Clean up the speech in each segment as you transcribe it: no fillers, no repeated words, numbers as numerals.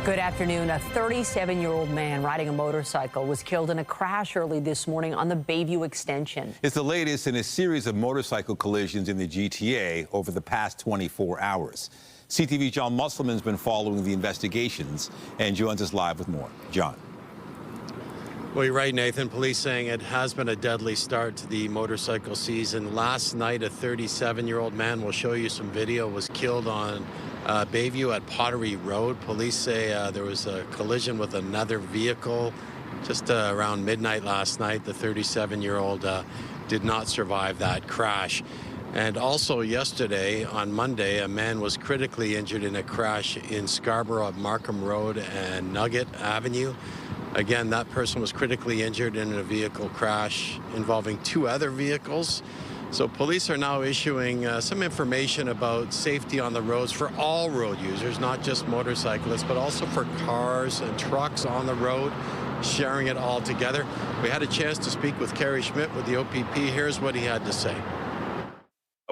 Good afternoon. A 37-year-old man riding a motorcycle was killed in a crash early this morning on the Bayview Extension. It's the latest in a series of motorcycle collisions in the GTA over the past 24 hours. CTV's John Musselman's been following the investigations and joins us live with more. John. Well, you're right, Nathan. Police saying it has been a deadly start to the motorcycle season. Last night, a 37-year-old man, we'll show you some video, was killed on Bayview at Pottery Road. Police say there was a collision with another vehicle just around midnight last night. The 37-year-old did not survive that crash. And also yesterday, on Monday, a man was critically injured in a crash in Scarborough at Markham Road and Nugget Avenue. Again, that person was critically injured in a vehicle crash involving two other vehicles. So police are now issuing some information about safety on the roads for all road users, not just motorcyclists, but also for cars and trucks on the road, sharing it all together. We had a chance to speak with Kerry Schmidt with the OPP. Here's what he had to say.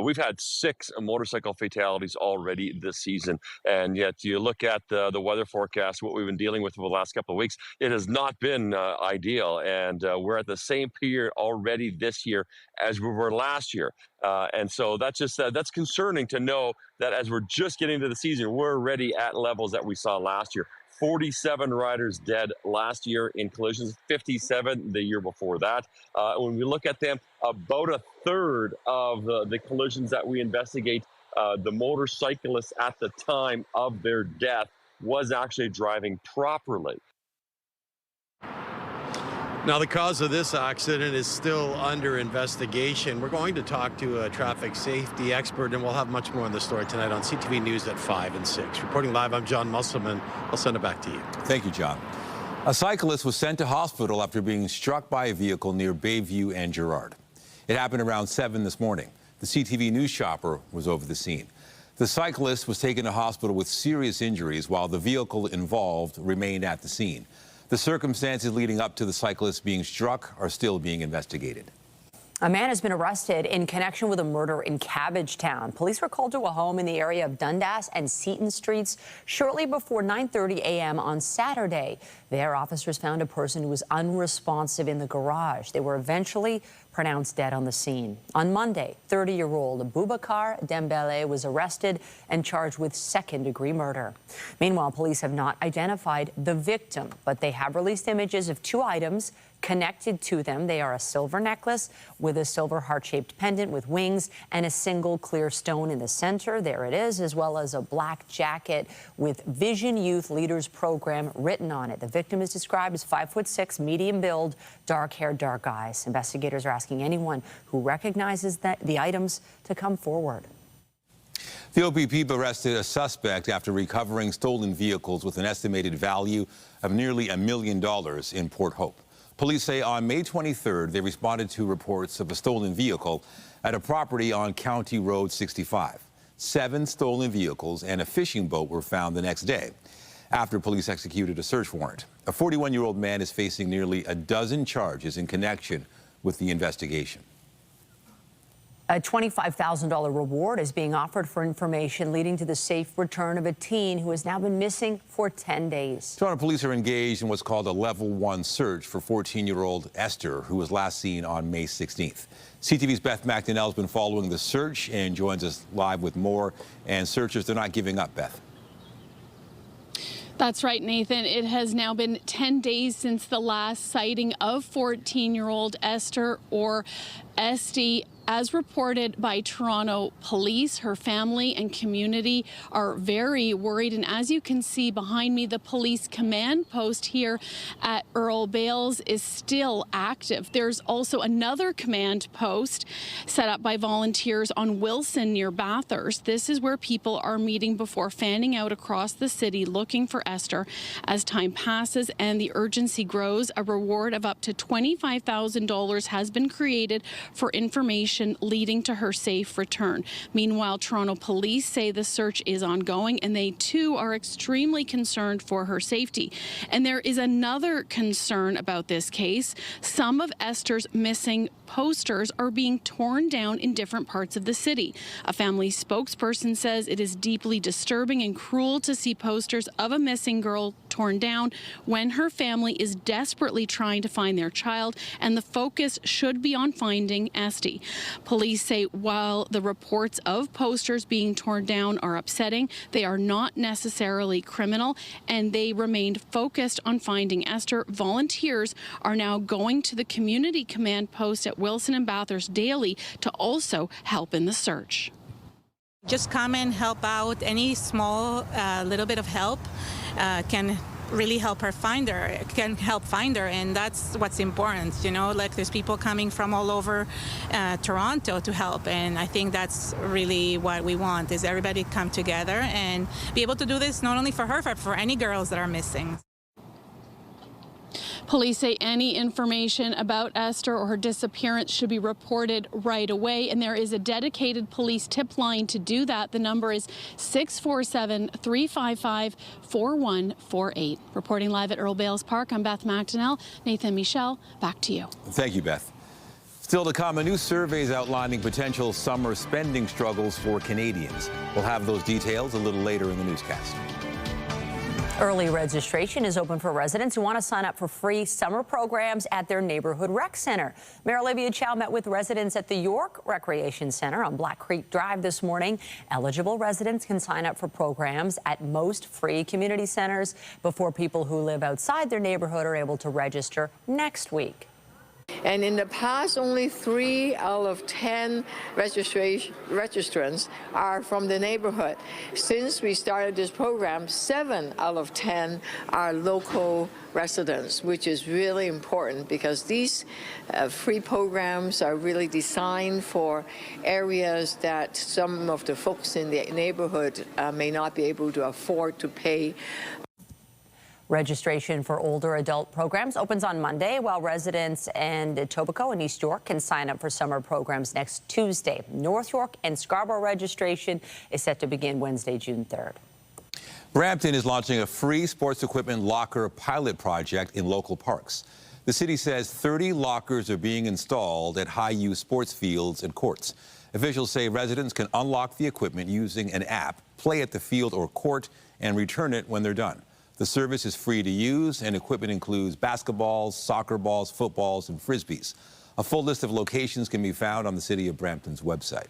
We've had 6 motorcycle fatalities already this season, and yet you look at the weather forecast, what we've been dealing with for the last couple of weeks, it has not been ideal, and we're at the same period already this year as we were last year. And so that's just that's concerning to know that as we're just getting to the season, we're already at levels that we saw last year. 47 riders dead last year in collisions, 57 the year before that. When we look at them, about a third of the collisions that we investigate, the motorcyclist at the time of their death was actually driving properly. Now, the cause of this accident is still under investigation. We're going to talk to a traffic safety expert, and we'll have much more on the story tonight on CTV News at 5 and 6. Reporting live, I'm John Musselman. I'll send it back to you. Thank you, John. A cyclist was sent to hospital after being struck by a vehicle near Bayview and Girard. It happened around 7 this morning. The CTV News chopper was over the scene. The cyclist was taken to hospital with serious injuries while the vehicle involved remained at the scene. The circumstances leading up to the cyclist being struck are still being investigated. A man has been arrested in connection with a murder in Cabbagetown. Police were called to a home in the area of Dundas and Seton Streets shortly before 9:30 a.m. on Saturday. There, officers found a person who was unresponsive in the garage. They were eventually pronounced dead on the scene. On Monday, 30-year-old Boubacar Dembele was arrested and charged with second-degree murder. Meanwhile, police have not identified the victim, but they have released images of 2 items connected to them. They are a silver necklace with a silver heart-shaped pendant with wings and a single clear stone in the center. There it is, as well as a black jacket with Vision Youth Leaders Program written on it. The victim is described as 5'6", medium build, dark hair, dark eyes. Investigators are asking anyone who recognizes the items to come forward. The OPP arrested a suspect after recovering stolen vehicles with an estimated value of nearly $1 million in Port Hope. Police say on May 23rd, they responded to reports of a stolen vehicle at a property on County Road 65. 7 stolen vehicles and a fishing boat were found the next day after police executed a search warrant. A 41-year-old man is facing nearly a dozen charges in connection with the investigation. A $25,000 reward is being offered for information leading to the safe return of a teen who has now been missing for 10 days. Toronto police are engaged in what's called a level 1 search for 14-year-old Esther, who was last seen on May 16th. CTV's Beth McDonnell has been following the search and joins us live with more. And searchers, they're not giving up, Beth. That's right, Nathan. It has now been 10 days since the last sighting of 14-year-old Esther, or Esty. As reported by Toronto police, her family and community are very worried. And as you can see behind me, the police command post here at Earl Bales is still active. There's also another command post set up by volunteers on Wilson near Bathurst. This is where people are meeting before fanning out across the city looking for Esther. As time passes and the urgency grows, a reward of up to $25,000 has been created for information leading to her safe return. Meanwhile, Toronto police say the search is ongoing, and they too are extremely concerned for her safety. And there is another concern about this case. Some of Esther's missing posters are being torn down in different parts of the city. A family spokesperson says it is deeply disturbing and cruel to see posters of a missing girl torn down when her family is desperately trying to find their child, and the focus should be on finding Esty. Police say while the reports of posters being torn down are upsetting, they are not necessarily criminal, and they remained focused on finding Esther. Volunteers are now going to the community command post at Wilson and Bathurst daily to also help in the search. Just come and help out. Any small little bit of help can really help her find her, can help find her, and that's what's important. You know, like there's people coming from all over Toronto to help, and I think that's really what we want, is everybody come together and be able to do this not only for her, but for any girls that are missing. Police say any information about Esther or her disappearance should be reported right away, and there is a dedicated police tip line to do that. The number is 647-355-4148. Reporting live at Earl Bales Park, I'm Beth McDonnell. Nathan Michel, back to you. Thank you, Beth. Still to come, a new survey is outlining potential summer spending struggles for Canadians. We'll have those details a little later in the newscast. Early registration is open for residents who want to sign up for free summer programs at their neighborhood rec center. Mayor Olivia Chow met with residents at the York Recreation Center on Black Creek Drive this morning. Eligible residents can sign up for programs at most free community centers before people who live outside their neighborhood are able to register next week. And in the past, only 3 out of 10 registrants are from the neighborhood. Since we started this program, 7 out of 10 are local residents, which is really important because these free programs are really designed for areas that some of the folks in the neighborhood may not be able to afford to pay. Registration for older adult programs opens on Monday, while residents in Etobicoke and East York can sign up for summer programs next Tuesday. North York and Scarborough registration is set to begin Wednesday, June 3rd. Brampton is launching a free sports equipment locker pilot project in local parks. The city says 30 lockers are being installed at high-use sports fields and courts. Officials say residents can unlock the equipment using an app, play at the field or court, and return it when they're done. The service is free to use, and equipment includes basketballs, soccer balls, footballs, and frisbees. A full list of locations can be found on the City of Brampton's website.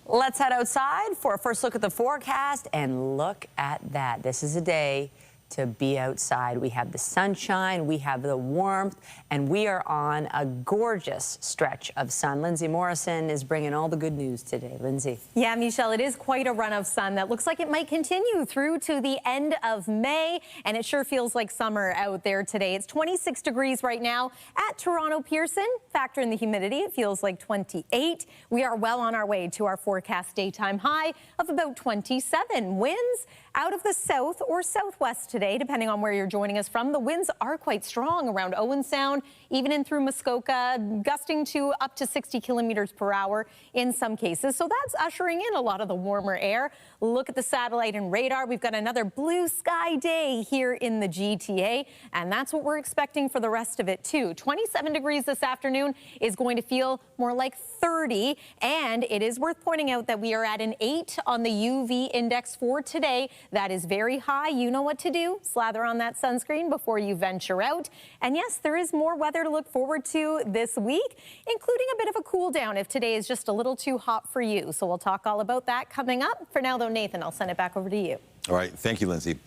Let's head outside for a first look at the forecast, and look at that. This is a day to be outside. We have the sunshine, we have the warmth, and we are on a gorgeous stretch of sun. Lindsay Morrison is bringing all the good news today. Lindsay. Yeah, Michelle, it is quite a run of sun that looks like it might continue through to the end of May, and it sure feels like summer out there today. It's 26 degrees right now at Toronto Pearson. Factor in the humidity, it feels like 28. We are well on our way to our forecast daytime high of about 27. Winds out of the south or southwest today, depending on where you're joining us from. The winds are quite strong around Owen Sound, even in through Muskoka, gusting to up to 60 kilometers per hour in some cases. So that's ushering in a lot of the warmer air. Look at the satellite and radar. We've got another blue sky day here in the GTA, and that's what we're expecting for the rest of it too. 27 degrees this afternoon is going to feel more like 30, and it is worth pointing out that we are at an 8 on the UV index for today. That is very high. You know what to do. Slather on that sunscreen before you venture out. And yes, there is more weather to look forward to this week, including a bit of a cool down if today is just a little too hot for you. So we'll talk all about that coming up. For now, though, Nathan, I'll send it back over to you. All right. Thank you, Lindsay.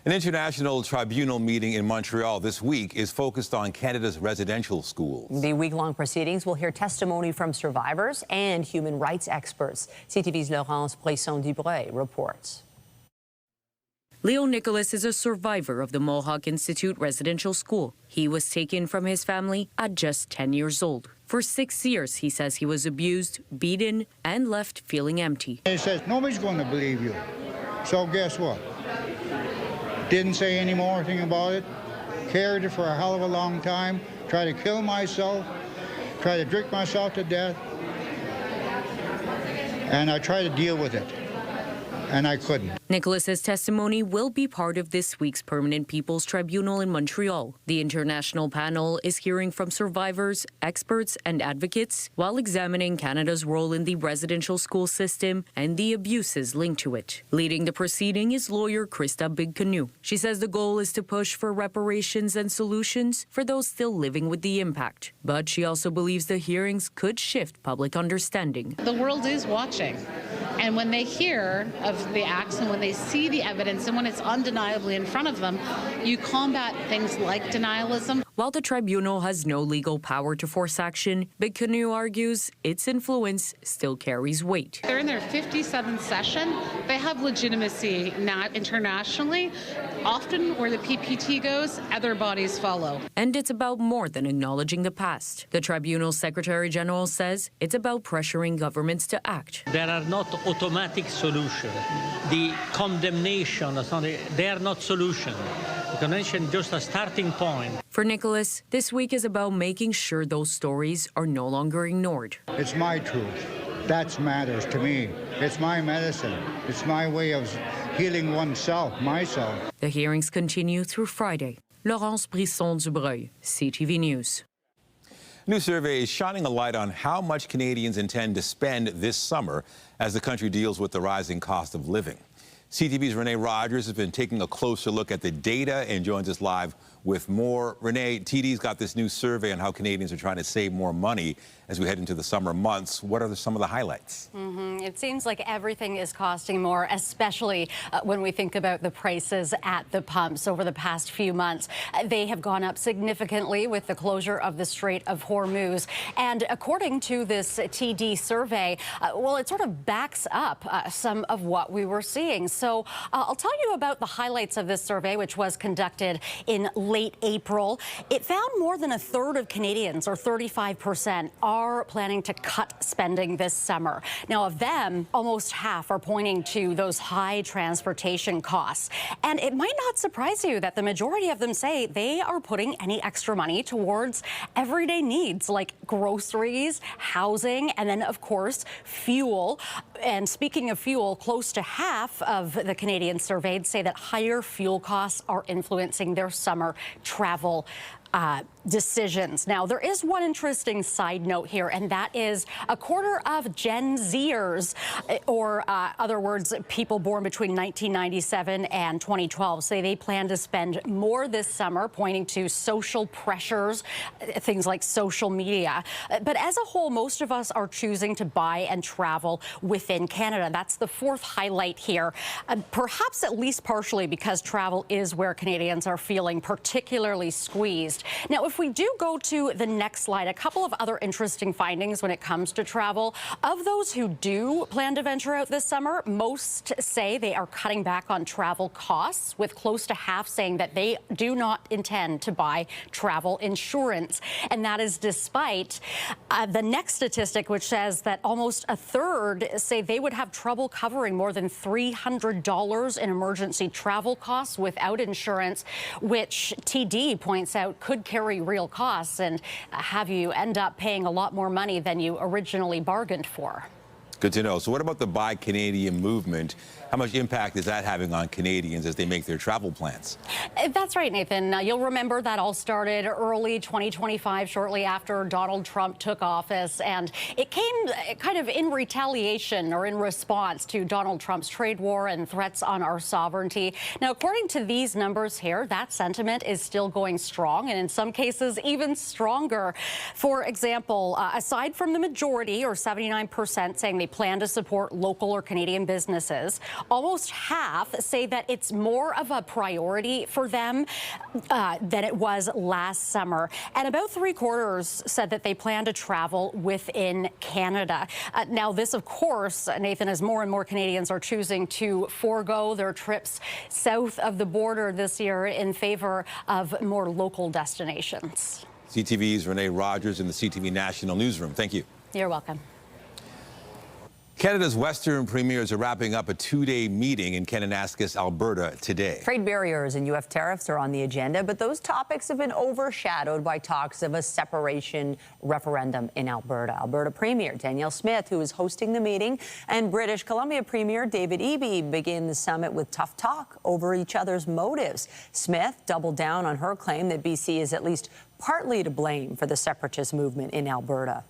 An international tribunal meeting in Montreal this week is focused on Canada's residential schools. The week-long proceedings will hear testimony from survivors and human rights experts. CTV's Laurence Bresson-Dubray reports. Leo Nicholas is a survivor of the Mohawk Institute residential school. He was taken from his family at just 10 years old. For 6 years, he says he was abused, beaten, and left feeling empty. He says, nobody's going to believe you. So guess what? Didn't say any more thing about it. Carried it for a hell of a long time. Tried to kill myself. try to drink myself to death, and I try to deal with it, and I couldn't. Nicholas's testimony will be part of this week's Permanent People's Tribunal in Montreal. The international panel is hearing from survivors, experts, and advocates while examining Canada's role in the residential school system and the abuses linked to it. Leading the proceeding is lawyer Krista Big-Canoe. She says the goal is to push for reparations and solutions for those still living with the impact. But she also believes the hearings could shift public understanding. The world is watching. And when they hear of the acts and when they see the evidence and when it's undeniably in front of them, you combat things like denialism. While the tribunal has no legal power to force action, Big-Canoe argues its influence still carries weight. They're in their 57th session. They have legitimacy not internationally. Often where the PPT goes, other bodies follow. And it's about more than acknowledging the past. The tribunal's Secretary General says it's about pressuring governments to act. There are not automatic solutions. The condemnation, they are not solutions. The condemnation is just a starting point. For Nicholas, this week is about making sure those stories are no longer ignored. It's my truth. That matters to me. It's my medicine. It's my way of healing oneself, myself. The hearings continue through Friday. Laurence Brisson-Dubreuil, CTV News. A new survey is shining a light on how much Canadians intend to spend this summer as the country deals with the rising cost of living. CTV's Renee Rogers has been taking a closer look at the data and joins us live with more. Renee, TD's got this new survey on how Canadians are trying to save more money as we head into the summer months. What are some of the highlights? It seems like everything is costing more, especially when we think about the prices at the pumps over the past few months. They have gone up significantly with the closure of the Strait of Hormuz. And according to this TD survey, well, it sort of backs up some of what we were seeing. So I'll tell you about the highlights of this survey, which was conducted in late April. It found more than a third of Canadians, or 35%, are planning to cut spending this summer. Now, of them, almost half are pointing to those high transportation costs. And it might not surprise you that the majority of them say they are putting any extra money towards everyday needs like groceries, housing, and then, of course, fuel. And speaking of fuel, close to half of the Canadians surveyed say that higher fuel costs are influencing their summer travel decisions. Now, there is one interesting side note here, and that is a quarter of Gen Zers, or other words, people born between 1997 and 2012, say they plan to spend more this summer, pointing to social pressures, things like social media. But as a whole, most of us are choosing to buy and travel within Canada. That's the fourth highlight here, perhaps at least partially because travel is where Canadians are feeling particularly squeezed. Now, if we do go to the next slide, a couple of other interesting findings when it comes to travel. Of those who do plan to venture out this summer, most say they are cutting back on travel costs, with close to half saying that they do not intend to buy travel insurance. And that is despite the next statistic, which says that almost a third say they would have trouble covering more than $300 in emergency travel costs without insurance, which TD points out could carry real costs and have you end up paying a lot more money than you originally bargained for. Good to know. So what about the Buy Canadian movement? How much impact is that having on Canadians as they make their travel plans? That's right, Nathan. You'll remember that all started early 2025, shortly after Donald Trump took office. And it came kind of in retaliation or in response to Donald Trump's trade war and threats on our sovereignty. Now, according to these numbers here, that sentiment is still going strong, and in some cases even stronger. For example, aside from the majority, or 79%, saying they plan to support local or Canadian businesses, almost half say that it's more of a priority for them than it was last summer. And about 3/4 said that they plan to travel within Canada. Now, this, of course, Nathan, as more and more Canadians are choosing to forego their trips south of the border this year in favor of more local destinations. CTV's Renee Rogers in the CTV National Newsroom. Thank you. You're welcome. Canada's Western premiers are wrapping up a two-day meeting in Kananaskis, Alberta today. Trade barriers and UF tariffs are on the agenda, but those topics have been overshadowed by talks of a separation referendum in Alberta. Alberta Premier Danielle Smith, who is hosting the meeting, and British Columbia Premier David Eby begin the summit with tough talk over each other's motives. Smith doubled down on her claim that BC is at least partly to blame for the separatist movement in Alberta.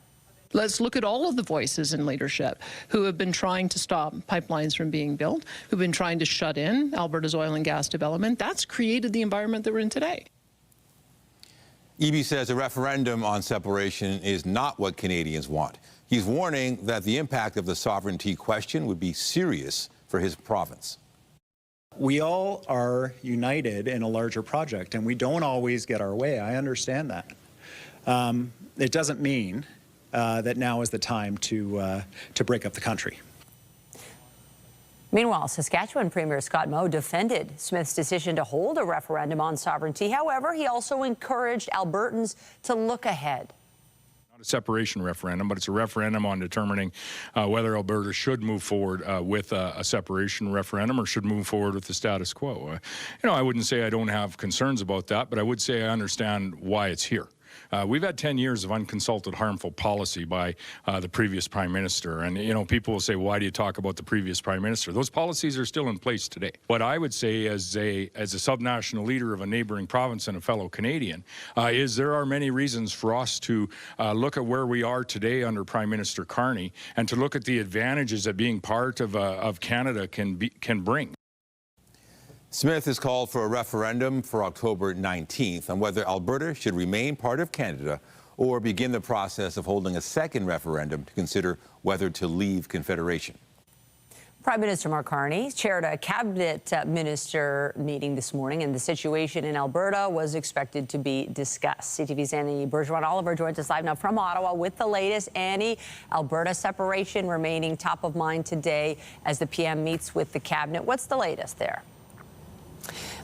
Let's look at all of the voices in leadership who have been trying to stop pipelines from being built, who've been trying to shut in Alberta's oil and gas development. That's created the environment that we're in today. Eby says a referendum on separation is not what Canadians want. He's warning that the impact of the sovereignty question would be serious for his province. We all are united in a larger project, and we don't always get our way. I understand that. It doesn't mean that now is the time to break up the country. Meanwhile, Saskatchewan Premier Scott Moe defended Smith's decision to hold a referendum on sovereignty. However, he also encouraged Albertans to look ahead. Not a separation referendum, but it's a referendum on determining whether Alberta should move forward with a separation referendum or should move forward with the status quo. I wouldn't say I don't have concerns about that, but I would say I understand why it's here. We've had 10 years of unconsulted harmful policy by the previous Prime Minister. And, people will say, why do you talk about the previous Prime Minister? Those policies are still in place today. What I would say as a subnational leader of a neighboring province and a fellow Canadian is there are many reasons for us to look at where we are today under Prime Minister Carney and to look at the advantages that being part of Canada can bring. Smith has called for a referendum for October 19th on whether Alberta should remain part of Canada or begin the process of holding a second referendum to consider whether to leave Confederation. Prime Minister Mark Carney chaired a cabinet minister meeting this morning, and the situation in Alberta was expected to be discussed. CTV's Annie Bergeron-Oliver joins us live now from Ottawa with the latest. Annie, Alberta separation remaining top of mind today as the PM meets with the cabinet. What's the latest there?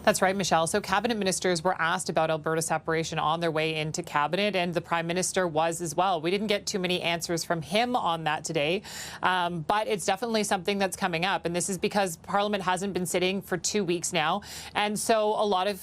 That's right, Michelle. So cabinet ministers were asked about Alberta separation on their way into cabinet, and the Prime Minister was as well. We didn't get too many answers from him on that today, but it's definitely something that's coming up. And this is because Parliament hasn't been sitting for 2 weeks now. And so a lot of,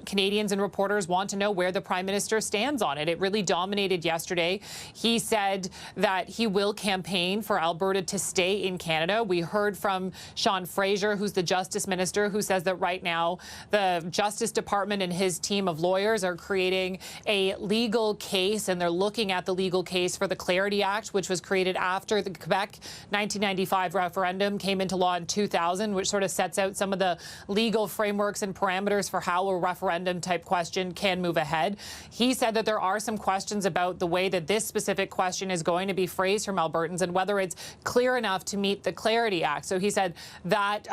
Canadians and reporters want to know where the Prime Minister stands on it. It really dominated yesterday. He said that he will campaign for Alberta to stay in Canada. We heard from Sean Fraser, who's the Justice Minister, who says that right now the Justice Department and his team of lawyers are creating a legal case, and they're looking at the legal case for the Clarity Act, which was created after the Quebec 1995 referendum came into law in 2000, which sort of sets out some of the legal frameworks and parameters for how a referendum type question can move ahead. He said that there are some questions about the way that this specific question is going to be phrased from Albertans and whether it's clear enough to meet the Clarity Act. So he said that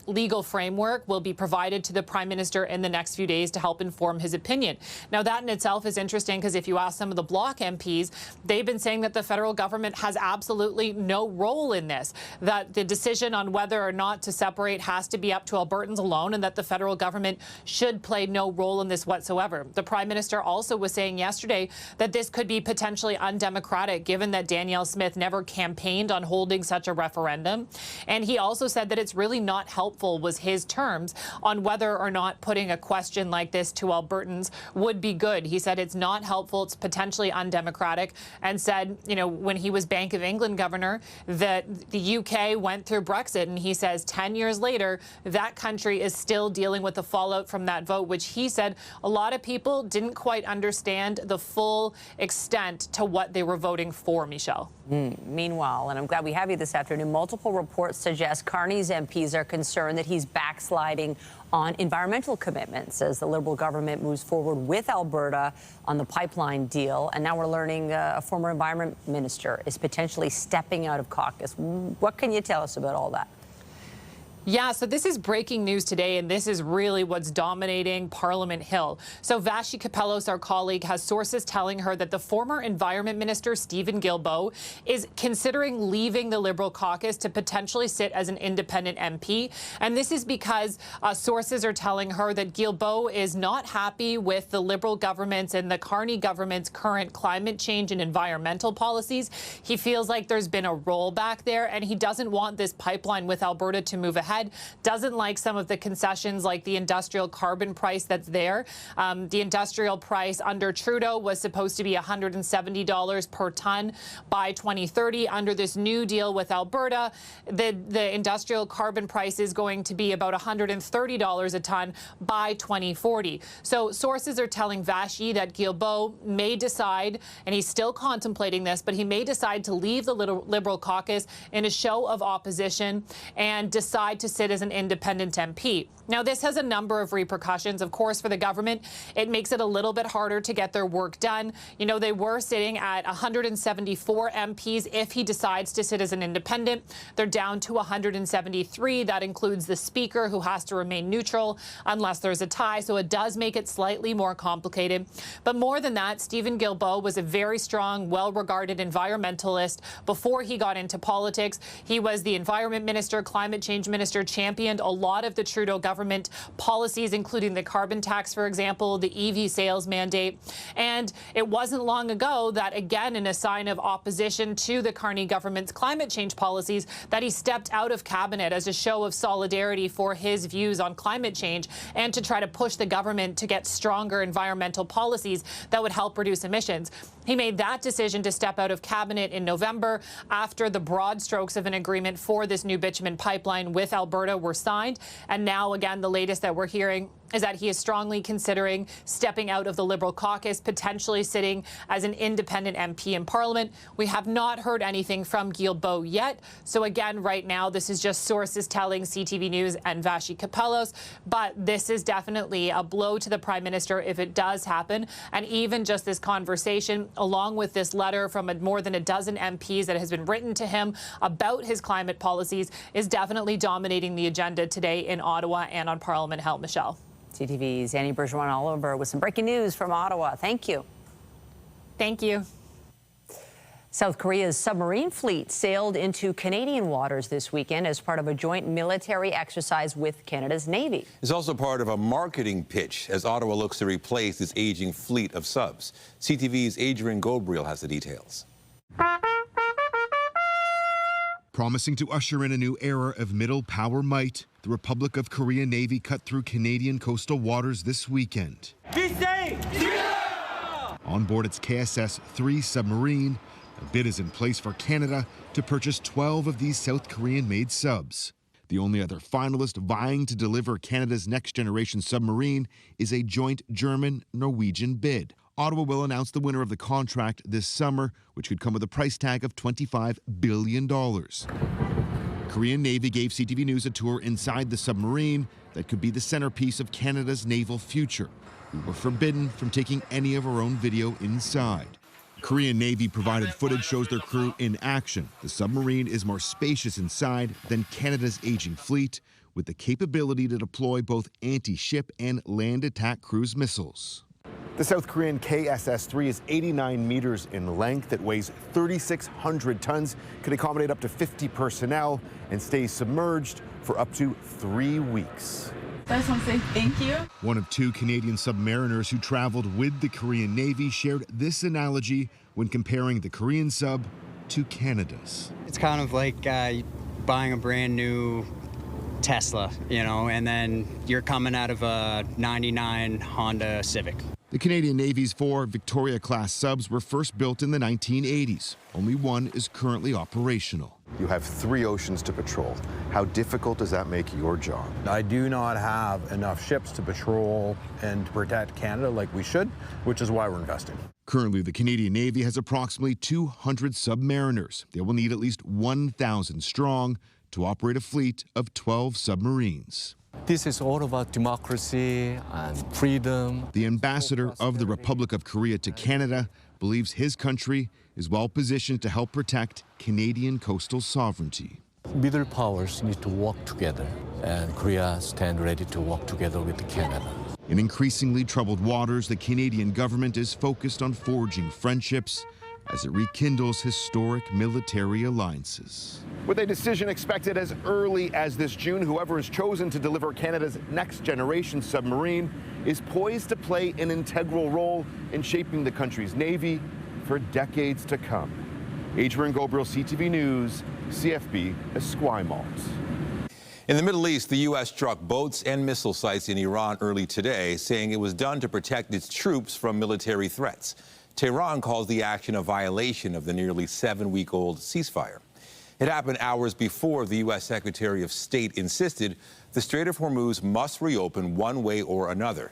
legal framework will be provided to the Prime Minister in the next few days to help inform his opinion. Now, that in itself is interesting because if you ask some of the Bloc MPs, they've been saying that the federal government has absolutely no role in this, that the decision on whether or not to separate has to be up to Albertans alone, and that the federal government should play no role in this whatsoever. The Prime Minister also was saying yesterday that this could be potentially undemocratic, given that Danielle Smith never campaigned on holding such a referendum. And he also said that it's really not helpful, was his terms, on whether or not putting a question like this to Albertans would be good. He said it's not helpful, it's potentially undemocratic, and said, when he was Bank of England governor, that the UK went through Brexit, and he says 10 years later, that country is still dealing with the fallout from that vote, which he said a lot of people didn't quite understand the full extent to what they were voting for, Michelle. Meanwhile, and I'm glad we have you this afternoon, multiple reports suggest Carney's MPs are concerned that he's backsliding on environmental commitments as the Liberal government moves forward with Alberta on the pipeline deal. And now we're learning a former environment minister is potentially stepping out of caucus. What can you tell us about all that? Yeah, so this is breaking news today, and this is really what's dominating Parliament Hill. So Vashi Kapelos, our colleague, has sources telling her that the former Environment Minister, Steven Guilbeault, is considering leaving the Liberal caucus to potentially sit as an independent MP. And this is because sources are telling her that Guilbeault is not happy with the Liberal government's and the Carney government's current climate change and environmental policies. He feels like there's been a rollback there, and he doesn't want this pipeline with Alberta to move ahead. Doesn't like some of the concessions like the industrial carbon price that's there. The industrial price under Trudeau was supposed to be $170 per ton by 2030. Under this new deal with Alberta, the industrial carbon price is going to be about $130 a ton by 2040. So sources are telling Vashi that Guilbeault may decide, and he's still contemplating this, but he may decide to leave the Liberal caucus in a show of opposition and decide to sit as an independent MP. Now, this has a number of repercussions. Of course, for the government, it makes it a little bit harder to get their work done. You know, they were sitting at 174 MPs if he decides to sit as an independent. They're down to 173. That includes the Speaker, who has to remain neutral unless there's a tie. So it does make it slightly more complicated. But more than that, Steven Guilbeault was a very strong, well-regarded environmentalist before he got into politics. He was the Environment Minister, Climate Change Minister, championed a lot of the Trudeau government policies, including the carbon tax, for example, the EV sales mandate. And it wasn't long ago that, again, in a sign of opposition to the Carney government's climate change policies, that he stepped out of cabinet as a show of solidarity for his views on climate change and to try to push the government to get stronger environmental policies that would help reduce emissions. He made that decision to step out of cabinet in November after the broad strokes of an agreement for this new bitumen pipeline with Alberta were signed. And now, again, the latest that we're hearing is that he is strongly considering stepping out of the Liberal caucus, potentially sitting as an independent MP in Parliament. We have not heard anything from Guilbeault yet. So again, right now, this is just sources telling CTV News and Vashi Kapelos. But this is definitely a blow to the Prime Minister if it does happen. And even just this conversation, along with this letter from more than a dozen MPs that has been written to him about his climate policies, is definitely dominating the agenda today in Ottawa and on Parliament Hill. Michelle. CTV's Annie Bergeron-Oliver with some breaking news from Ottawa. Thank you. Thank you. South Korea's submarine fleet sailed into Canadian waters this weekend as part of a joint military exercise with Canada's Navy. It's also part of a marketing pitch as Ottawa looks to replace its aging fleet of subs. CTV's Adrian Gabriel has the details. Promising to usher in a new era of middle power might, the Republic of Korea Navy cut through Canadian coastal waters this weekend. On board its KSS-3 submarine, a bid is in place for Canada to purchase 12 of these South Korean-made subs. The only other finalist vying to deliver Canada's next-generation submarine is a joint German-Norwegian bid. Ottawa will announce the winner of the contract this summer, which could come with a price tag of $25 billion. Korean Navy gave CTV News a tour inside the submarine that could be the centerpiece of Canada's naval future. We were forbidden from taking any of our own video inside. Korean Navy provided footage shows their crew in action. The submarine is more spacious inside than Canada's aging fleet, with the capability to deploy both anti-ship and land attack cruise missiles. The South Korean KSS-3 is 89 meters in length. It weighs 3,600 tons, can accommodate up to 50 personnel, and stays submerged for up to 3 weeks. I just want to say thank you. One of two Canadian submariners who traveled with the Korean Navy shared this analogy when comparing the Korean sub to Canada's. It's kind of like buying a brand new Tesla, you know, and then you're coming out of a 99 Honda Civic. The Canadian Navy's 4 Victoria-class subs were first built in the 1980s. Only one is currently operational. You have 3 oceans to patrol. How difficult does that make your job? I do not have enough ships to patrol and to protect Canada like we should, which is why we're investing. Currently, the Canadian Navy has approximately 200 submariners. They will need at least 1,000 strong to operate a fleet of 12 submarines. This is all about democracy and freedom. The ambassador of the Republic of Korea to Canada believes his country is well positioned to help protect Canadian coastal sovereignty. middle powers need to work together, and Korea stand ready to work together with Canada. In increasingly troubled waters, the Canadian government is focused on forging friendships as it rekindles historic military alliances. With a decision expected as early as this June, whoever is chosen to deliver Canada's next generation submarine is poised to play an integral role in shaping the country's Navy for decades to come. Adrian Gabriel, CTV News, CFB, Esquimalt. In the Middle East, the U.S. struck boats and missile sites in Iran early today, saying it was done to protect its troops from military threats. Tehran calls the action a violation of the nearly 7-week-old ceasefire. It happened hours before the U.S. Secretary of State insisted the Strait of Hormuz must reopen one way or another.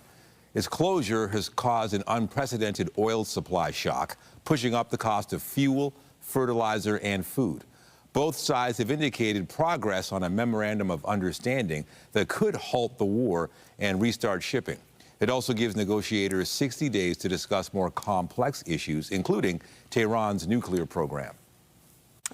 Its closure has caused an unprecedented oil supply shock, pushing up the cost of fuel, fertilizer, and food. Both sides have indicated progress on a memorandum of understanding that could halt the war and restart shipping. It also gives negotiators 60 days to discuss more complex issues, including Tehran's nuclear program.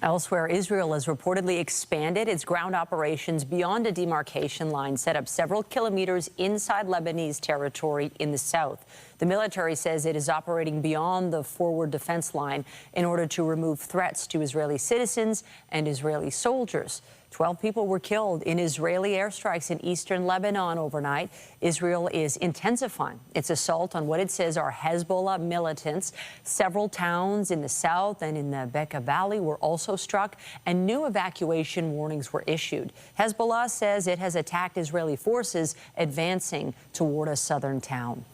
Elsewhere, Israel has reportedly expanded its ground operations beyond a demarcation line set up several kilometers inside Lebanese territory in the south. The military says it is operating beyond the forward defense line in order to remove threats to Israeli citizens and Israeli soldiers. 12 people were killed in Israeli airstrikes in eastern Lebanon overnight. Israel is intensifying its assault on what it says are Hezbollah militants. Several towns in the south and in the Bekaa Valley were also struck, and new evacuation warnings were issued. Hezbollah says it has attacked Israeli forces advancing toward a southern town.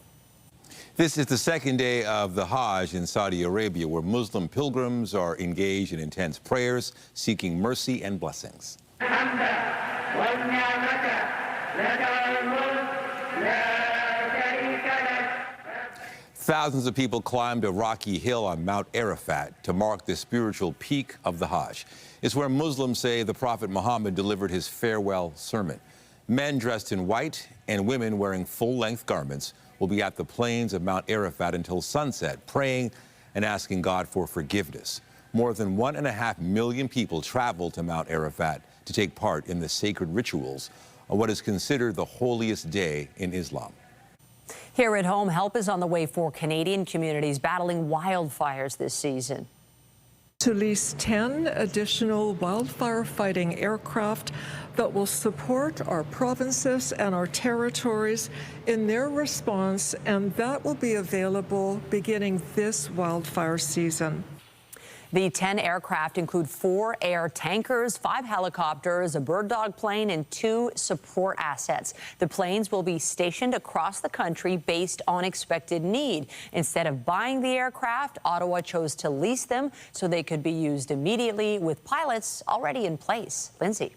This is the second day of the Hajj in Saudi Arabia, where Muslim pilgrims are engaged in intense prayers, seeking mercy and blessings. Thousands of people climbed a rocky hill on Mount Arafat to mark the spiritual peak of the Hajj. It's where Muslims say the Prophet Muhammad delivered his farewell sermon. Men dressed in white and women wearing full-length garments will be at the plains of Mount Arafat until sunset, praying and asking God for forgiveness. More than 1.5 million people travel to Mount Arafat to take part in the sacred rituals on what is considered the holiest day in Islam. Here at home, help is on the way for Canadian communities battling wildfires this season. To lease 10 additional wildfire-fighting aircraft that will support our provinces and our territories in their response, and that will be available beginning this wildfire season. The 10 aircraft include 4 air tankers, 5 helicopters, a bird dog plane, and 2 support assets. The planes will be stationed across the country based on expected need. Instead of buying the aircraft, Ottawa chose to lease them so they could be used immediately with pilots already in place. Lindsay.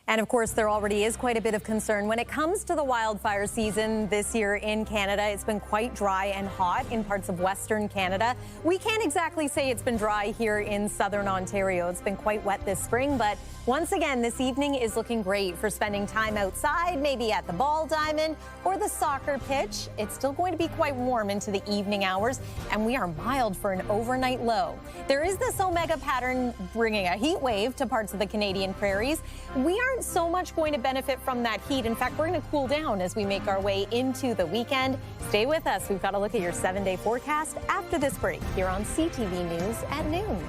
And of course, there already is quite a bit of concern when it comes to the wildfire season this year in Canada. It's been quite dry and hot in parts of Western Canada. We can't exactly say it's been dry here in Southern Ontario. It's been quite wet this spring, but once again, this evening is looking great for spending time outside, maybe at the ball diamond or the soccer pitch. It's still going to be quite warm into the evening hours, and we are mild for an overnight low. There is this omega pattern bringing a heat wave to parts of the Canadian prairies. We aren't so much going to benefit from that heat. In fact, we're going to cool down as we make our way into the weekend. Stay with us. We've got a look at your 7-day forecast after this break here on CTV News at noon.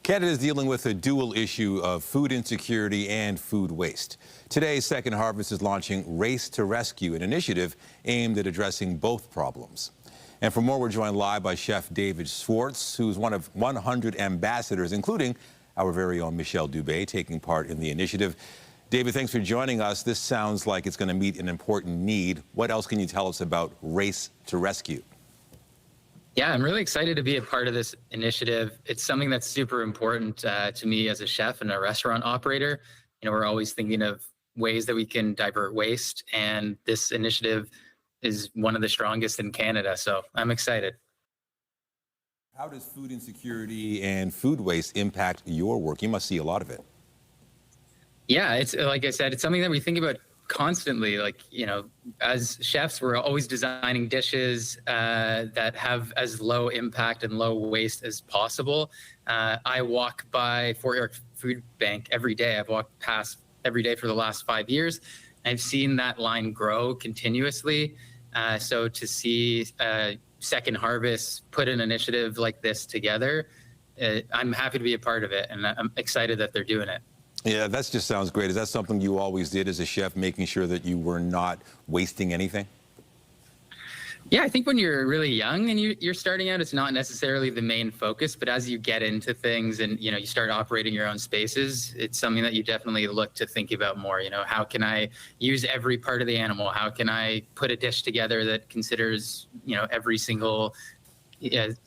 Canada is dealing with a dual issue of food insecurity and food waste. Today, Second Harvest is launching Race to Rescue, an initiative aimed at addressing both problems. And for more, we're joined live by Chef David Schwartz, who's one of 100 ambassadors, including our very own Michelle Dubé, taking part in the initiative. David, thanks for joining us. This sounds like it's going to meet an important need. What else can you tell us about Race to Rescue? Yeah, I'm really excited to be a part of this initiative. It's something that's super important to me as a chef and a restaurant operator. You know, we're always thinking of ways that we can divert waste, and this initiative is one of the strongest in Canada, so I'm excited. How does food insecurity and food waste impact your work? You must see a lot of it. Yeah, it's like I said, it's something that we think about constantly, like, as chefs, we're always designing dishes that have as low impact and low waste as possible. I walk by Fort York Food Bank every day. I've walked past every day for the last 5 years. I've seen that line grow continuously. So to see Second Harvest put an initiative like this together, I'm happy to be a part of it, and I'm excited that they're doing it. Yeah, that just sounds great. Is that something you always did as a chef, making sure that you were not wasting anything? Yeah, I think when you're really young and you're starting out, it's not necessarily the main focus, but as you get into things and, you start operating your own spaces, it's something that you definitely look to think about more. How can I use every part of the animal? How can I put a dish together that considers, every single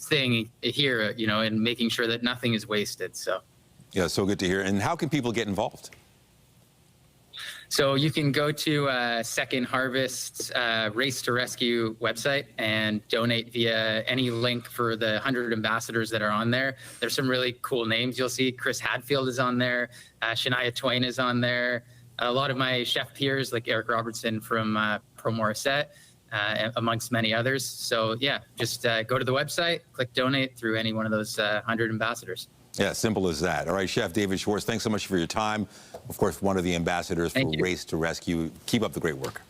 thing here, and making sure that nothing is wasted. So. Yeah, so good to hear. And how can people get involved? So you can go to Second Harvest's Race to Rescue website and donate via any link for the 100 ambassadors that are on there. There's some really cool names you'll see. Chris Hadfield is on there. Shania Twain is on there. A lot of my chef peers, like Eric Robertson from Pro Morissette, amongst many others. So yeah, just go to the website, click donate through any one of those 100 ambassadors. Yeah, simple as that. All right, Chef David Schwartz, thanks so much for your time. Of course, one of the ambassadors for Race to Rescue. Keep up the great work.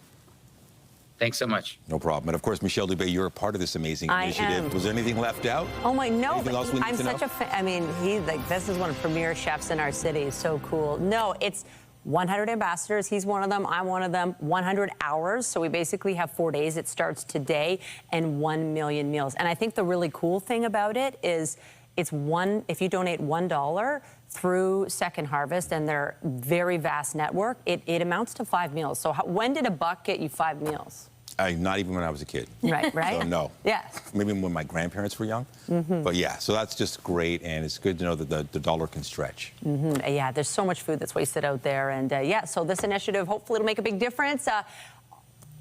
Thanks so much. No problem. And of course, Michelle Dubé, you're a part of this amazing initiative. Was there anything left out? Oh my, no. Anything else we need I'm to such know? a fan. I mean, this is one of the premier chefs in our city. It's so cool. No, it's 100 ambassadors. He's one of them. I'm one of them. 100 hours. So we basically have 4 days. It starts today, and 1 million meals. And I think the really cool thing about it is if you donate $1 through Second Harvest and their very vast network, it amounts to 5 meals. So when did a buck get you 5 meals? Not even when I was a kid. Right. So no. Yeah. Maybe when my grandparents were young. But yeah, so that's just great, and it's good to know that the dollar can stretch. Yeah, there's so much food that's wasted out there. And yeah, so this initiative, hopefully it'll make a big difference.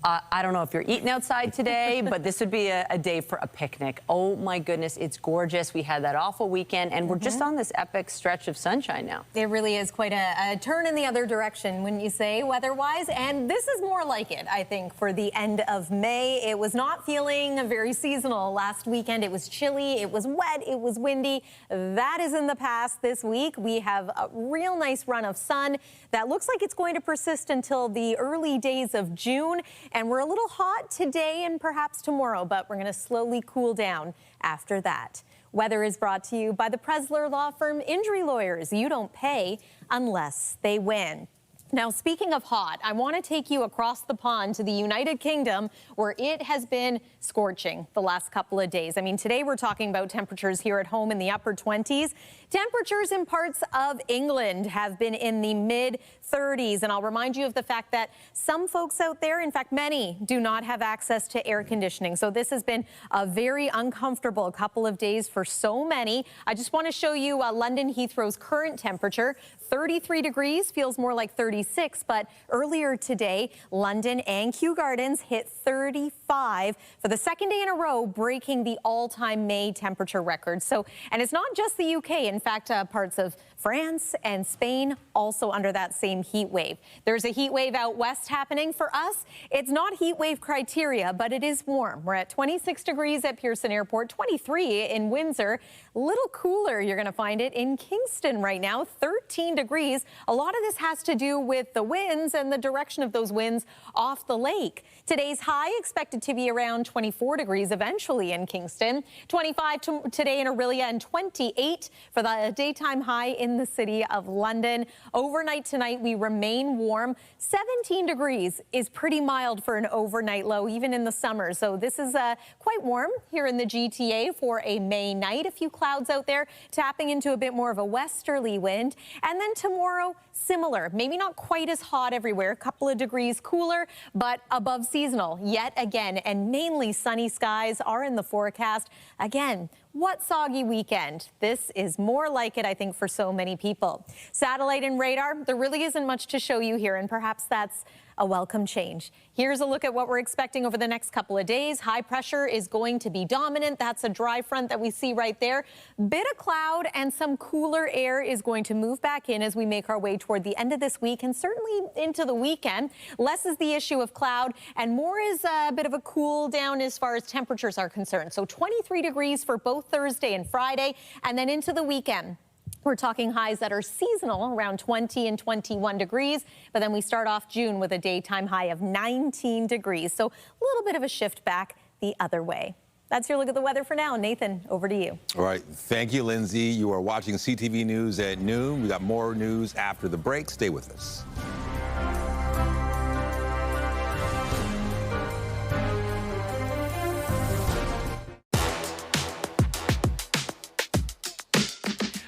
I don't know if you're eating outside today, but this would be a day for a picnic. Oh my goodness, it's gorgeous. We had that awful weekend, and we're just on this epic stretch of sunshine now. It really is quite a turn in the other direction, wouldn't you say, weather-wise? And this is more like it, I think, for the end of May. It was not feeling very seasonal last weekend. It was chilly, it was wet, it was windy. That is in the past. This week, we have a real nice run of sun that looks like it's going to persist until the early days of June. And we're a little hot today and perhaps tomorrow, but we're going to slowly cool down after that. Weather is brought to you by the Presler Law Firm Injury Lawyers. You don't pay unless they win. Now, speaking of hot, I want to take you across the pond to the United Kingdom, where it has been scorching the last couple of days. I mean, today we're talking about temperatures here at home in the upper 20s. Temperatures in parts of England have been in the mid-30s. And I'll remind you of the fact that some folks out there, in fact, many, do not have access to air conditioning. So this has been a very uncomfortable couple of days for so many. I just want to show you London Heathrow's current temperature. 33 degrees, feels more like 36, but earlier today, London and Kew Gardens hit 35 for the second day in a row, breaking the all-time May temperature record. So, and it's not just the UK. In fact, parts of France and Spain also under that same heat wave. There's a heat wave out west happening. For us, it's not heat wave criteria, but it is warm. We're at 26 degrees at Pearson Airport, 23 in Windsor. A little cooler, you're going to find it in Kingston right now, 13 degrees. A lot of this has to do with the winds and the direction of those winds off the lake. Today's high expected to be around 24 degrees eventually in Kingston, 25 today in Orillia, and 28 for the daytime high in the city of London. Overnight tonight, we remain warm. 17 degrees is pretty mild for an overnight low, even in the summer. So this is quite warm here in the GTA for a May night. A few clouds out there, tapping into a bit more of a westerly wind. And then tomorrow, similar, maybe not quite as hot everywhere, a couple of degrees cooler, but above seasonal yet again, and mainly sunny skies are in the forecast. Again, What soggy weekend? This is more like it, I think, for so many people. Satellite and radar, there really isn't much to show you here, and perhaps that's a welcome change. Here's a look at what we're expecting over the next couple of days. High pressure is going to be dominant. That's a dry front that we see right there. Bit of cloud and some cooler air is going to move back in as we make our way toward the end of this week and certainly into the weekend. Less is the issue of cloud and more is a bit of a cool down as far as temperatures are concerned. So 23 degrees for both Thursday and Friday, and then into the weekend. We're talking highs that are seasonal, around 20 and 21 degrees, but then we start off June with a daytime high of 19 degrees. So a little bit of a shift back the other way. That's your look at the weather for now. Nathan, over to you. All right. Thank you, Lindsay. You are watching CTV News at noon. We got more news after the break. Stay with us.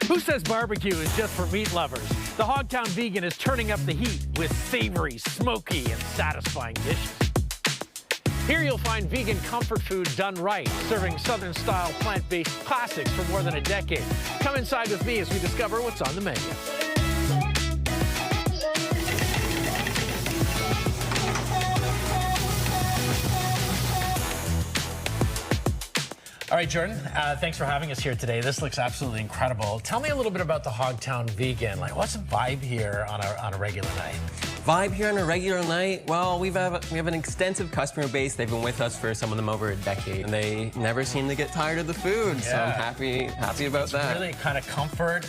Who says barbecue is just for meat lovers? The Hogtown Vegan is turning up the heat with savory, smoky, and satisfying dishes. Here you'll find vegan comfort food done right, serving Southern-style plant-based classics for more than a decade. Come inside with me as we discover what's on the menu. All right, Jordan, thanks for having us here today. This looks absolutely incredible. Tell me a little bit about the Hogtown Vegan. Like, what's the vibe here on a regular night? Vibe here on a regular night? Well, we have an extensive customer base. They've been with us for some of them over a decade, and they never seem to get tired of the food. Yeah. So I'm happy about that. Really kind of comfort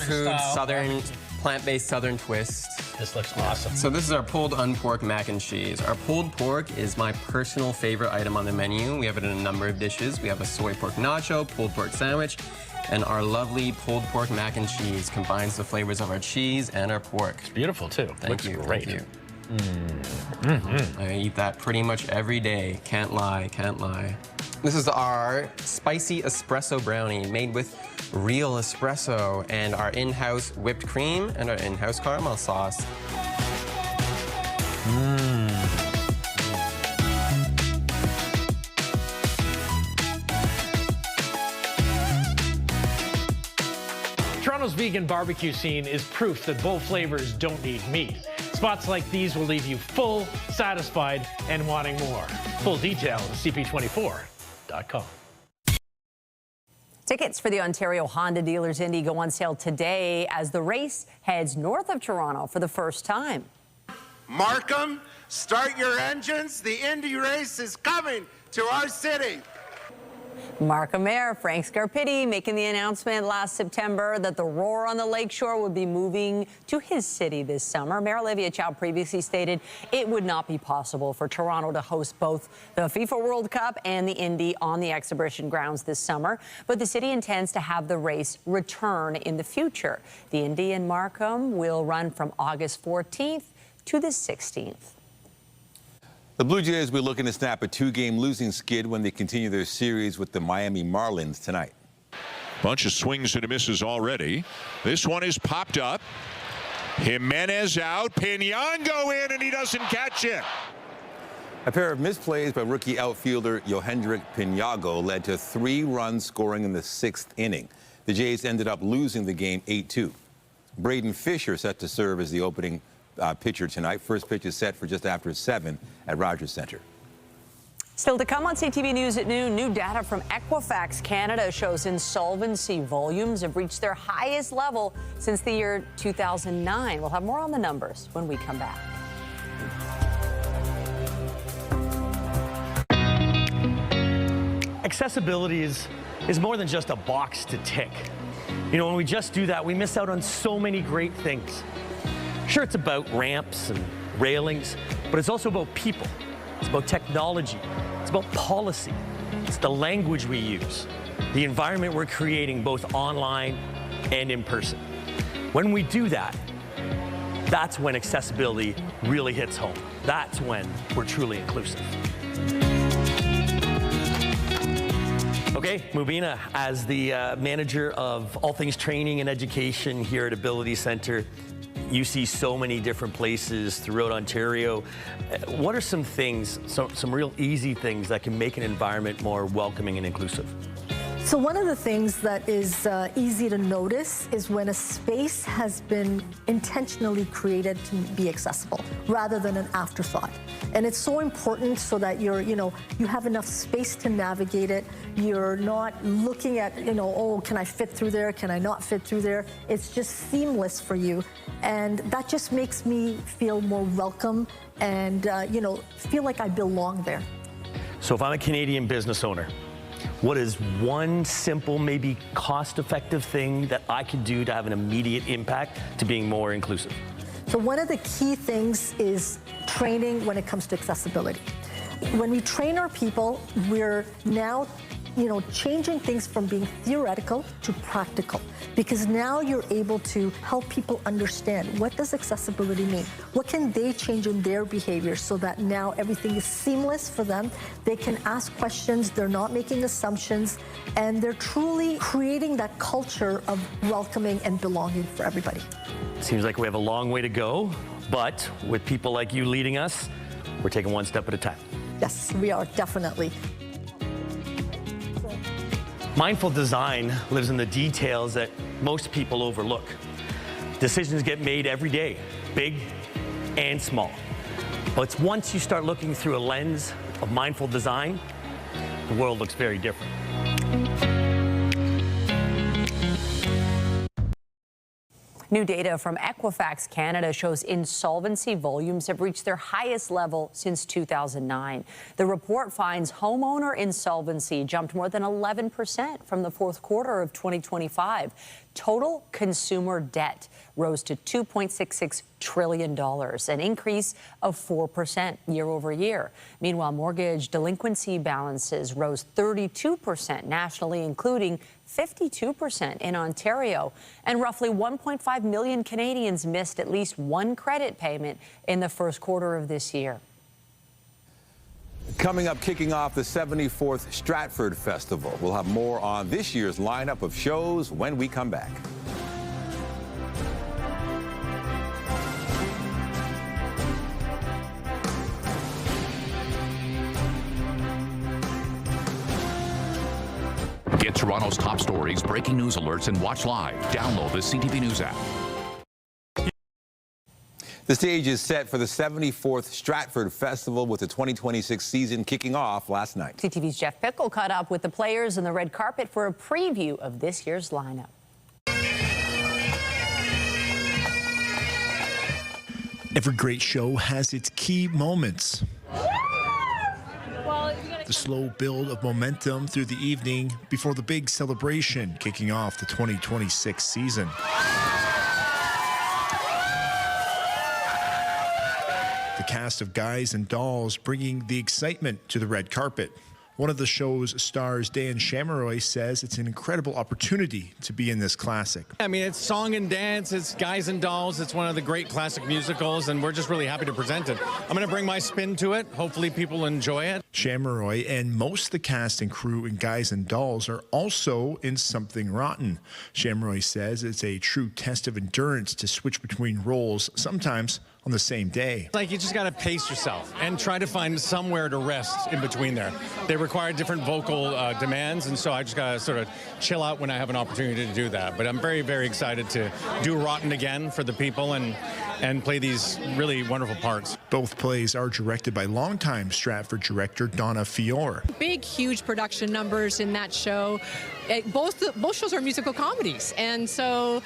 food, southern. Plant-based southern twist. This looks awesome. So this is our pulled unpork mac and cheese. Our pulled pork is my personal favorite item on the menu. We have it in a number of dishes. We have a soy pork nacho, pulled pork sandwich, and our lovely pulled pork mac and cheese combines the flavors of our cheese and our pork. It's beautiful too. Thank you. Great. Thank you. I eat that pretty much every day. Can't lie, can't lie. This is our spicy espresso brownie made with real espresso and our in-house whipped cream and our in-house caramel sauce. Toronto's vegan barbecue scene is proof that both flavors don't need meat. Spots like these will leave you full, satisfied, and wanting more. Full detail at cp24.com. Tickets for the Ontario Honda Dealers Indy go on sale today as the race heads north of Toronto for the first time. Markham, start your engines. The Indy race is coming to our city. Markham Mayor Frank Scarpitti making the announcement last September that the Roar on the Lakeshore would be moving to his city this summer. Mayor Olivia Chow previously stated it would not be possible for Toronto to host both the FIFA World Cup and the Indy on the exhibition grounds this summer, but the city intends to have the race return in the future. The Indy in Markham will run from August 14th to the 16th. The Blue Jays will be looking to snap a two-game losing skid when they continue their series with the Miami Marlins tonight. Bunch of swings and misses already. This one is popped up. Jimenez out. Pinion go in, and he doesn't catch it. A pair of misplays by rookie outfielder Yohendrick Piniago led to 3 runs scoring in the 6th inning. The Jays ended up losing the game 8-2. Braden Fisher set to serve as the opening pitcher tonight. First pitch is set for just after 7 at Rogers Centre. Still to come on CTV News at noon, new data from Equifax Canada shows insolvency volumes have reached their highest level since the year 2009. We'll have more on the numbers when we come back. Accessibility is more than just a box to tick. You know, when we just do that, we miss out on so many great things. Sure, it's about ramps and railings, but it's also about people. It's about technology. It's about policy. It's the language we use, the environment we're creating both online and in person. When we do that, that's when accessibility really hits home. That's when we're truly inclusive. Okay, Mubina, as the manager of all things training and education here at Ability Center, You see so many different places throughout Ontario. What are some things, some real easy things that can make an environment more welcoming and inclusive? So one of the things that is easy to notice is when a space has been intentionally created to be accessible rather than an afterthought. And it's so important so that you have enough space to navigate it. You're not looking at, oh, can I fit through there? Can I not fit through there? It's just seamless for you. And that just makes me feel more welcome and, feel like I belong there. So if I'm a Canadian business owner, what is one simple, maybe cost-effective thing that I could do to have an immediate impact to being more inclusive? So one of the key things is training when it comes to accessibility. When we train our people, we're now changing things from being theoretical to practical, because now you're able to help people understand what does accessibility mean? What can they change in their behavior so that now everything is seamless for them? They can ask questions, they're not making assumptions, and they're truly creating that culture of welcoming and belonging for everybody. Seems like we have a long way to go, but with people like you leading us, we're taking one step at a time. Yes, we are, definitely. Mindful design lives in the details that most people overlook. Decisions get made every day, big and small. But it's once you start looking through a lens of mindful design, the world looks very different. New data from Equifax Canada shows insolvency volumes have reached their highest level since 2009. The report finds homeowner insolvency jumped more than 11% from the fourth quarter of 2025. Total consumer debt rose to $2.66 trillion, an increase of 4% year over year. Meanwhile, mortgage delinquency balances rose 32% nationally, including 52% in Ontario. And roughly 1.5 million Canadians missed at least one credit payment in the first quarter of this year. Coming up, kicking off the 74th Stratford Festival. We'll have more on this year's lineup of shows when we come back. Get Toronto's top stories, breaking news alerts, and watch live. Download the CTV News app. The stage is set for the 74th Stratford Festival, with the 2026 season kicking off last night. CTV's Jeff Pickle caught up with the players on the red carpet for a preview of this year's lineup. Every great show has its key moments. The slow build of momentum through the evening before the big celebration kicking off the 2026 season. The cast of Guys and Dolls bringing the excitement to the red carpet. One of the show's stars, Dan Shamroy, says it's an incredible opportunity to be in this classic. I mean, it's song and dance, it's Guys and Dolls, it's one of the great classic musicals, and we're just really happy to present it. I'm going to bring my spin to it. Hopefully people enjoy it. Shamroy and most of the cast and crew in Guys and Dolls are also in Something Rotten. Shamroy says it's a true test of endurance to switch between roles, sometimes on the same day. Like, you just got to pace yourself and try to find somewhere to rest in between there. They require different vocal demands, and so I just got to sort of chill out when I have an opportunity to do that. But I'm very, very excited to do Rotten again for the people and play these really wonderful parts. Both plays are directed by longtime Stratford director Donna Fiore. Big, huge production numbers in that show. Both shows are musical comedies, and so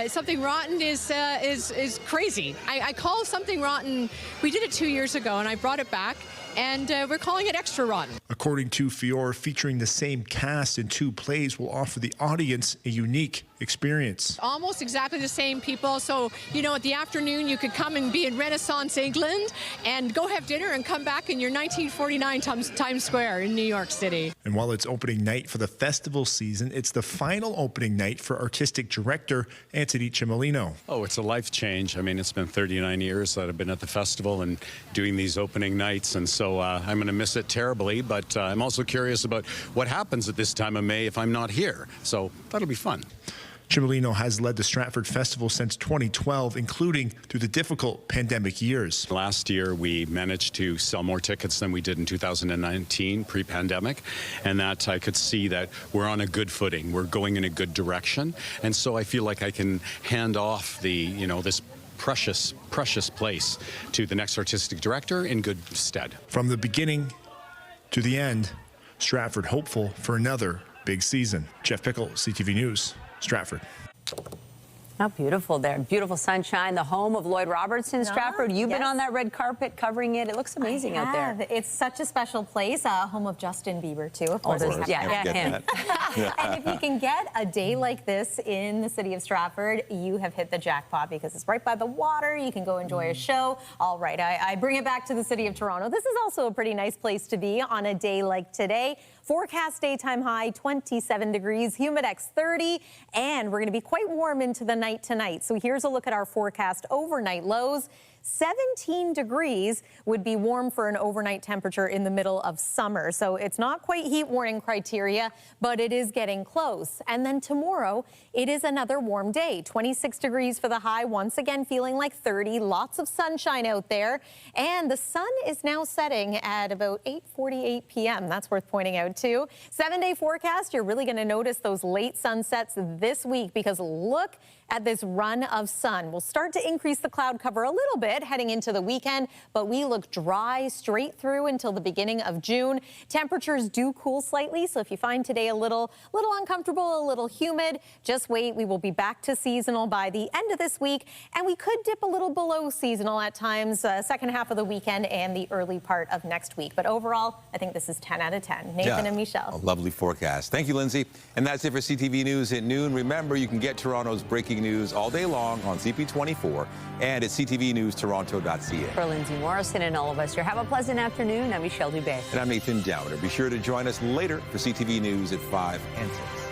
Something Rotten is crazy. I call Something Rotten, we did it 2 years ago, and I brought it back, and we're calling it Extra Rotten. According to Fiore, featuring the same cast in two plays will offer the audience a unique experience. Almost exactly the same people, so at the afternoon you could come and be in Renaissance England and go have dinner and come back in your 1949 Times Square in New York City. And while it's opening night for the festival season, it's the final opening night for artistic director Anthony Cimolino. Oh, it's a life change. I mean, it's been 39 years that I've been at the festival and doing these opening nights, and so I'm going to miss it terribly, but I'm also curious about what happens at this time of May if I'm not here, so that'll be fun. Cimolino has led the Stratford Festival since 2012, including through the difficult pandemic years. Last year, we managed to sell more tickets than we did in 2019, pre-pandemic, and that I could see that we're on a good footing. We're going in a good direction, and so I feel like I can hand off this precious place to the next artistic director in good stead. From the beginning to the end, Stratford hopeful for another big season. Jeff Pickle, CTV News, Stratford. How beautiful there. Beautiful sunshine, the home of Lloyd Robertson, Stratford. You've been on that red carpet covering it. It looks amazing out there. It's such a special place. Home of Justin Bieber, too, of course. Yeah, him. And if you can get a day like this in the city of Stratford, you have hit the jackpot because it's right by the water. You can go enjoy a show. All right, I bring it back to the city of Toronto. This is also a pretty nice place to be on a day like today. Forecast daytime high 27 degrees, humidex 30, and we're going to be quite warm into the night tonight. So here's a look at our forecast overnight lows. 17 degrees would be warm for an overnight temperature in the middle of summer. So it's not quite heat warning criteria, but it is getting close. And then tomorrow, it is another warm day. 26 degrees for the high, once again feeling like 30. Lots of sunshine out there. And the sun is now setting at about 8:48 p.m. That's worth pointing out, too. 7-day forecast, you're really going to notice those late sunsets this week because look at this run of sun. We'll start to increase the cloud cover a little bit heading into the weekend, but we look dry straight through until the beginning of June. Temperatures do cool slightly, so if you find today a little uncomfortable, a little humid, just wait. We will be back to seasonal by the end of this week, and we could dip a little below seasonal at times, second half of the weekend and the early part of next week. But overall, I think this is 10 out of 10. Nathan and Michelle. A lovely forecast. Thank you, Lindsay. And that's it for CTV News at noon. Remember, you can get Toronto's breaking news all day long on CP24 and at ctvnewstoronto.ca. For Lindsay Morrison and all of us here, have a pleasant afternoon. I'm Michelle Dubé. And I'm Nathan Downer. Be sure to join us later for CTV News at 5 and 6.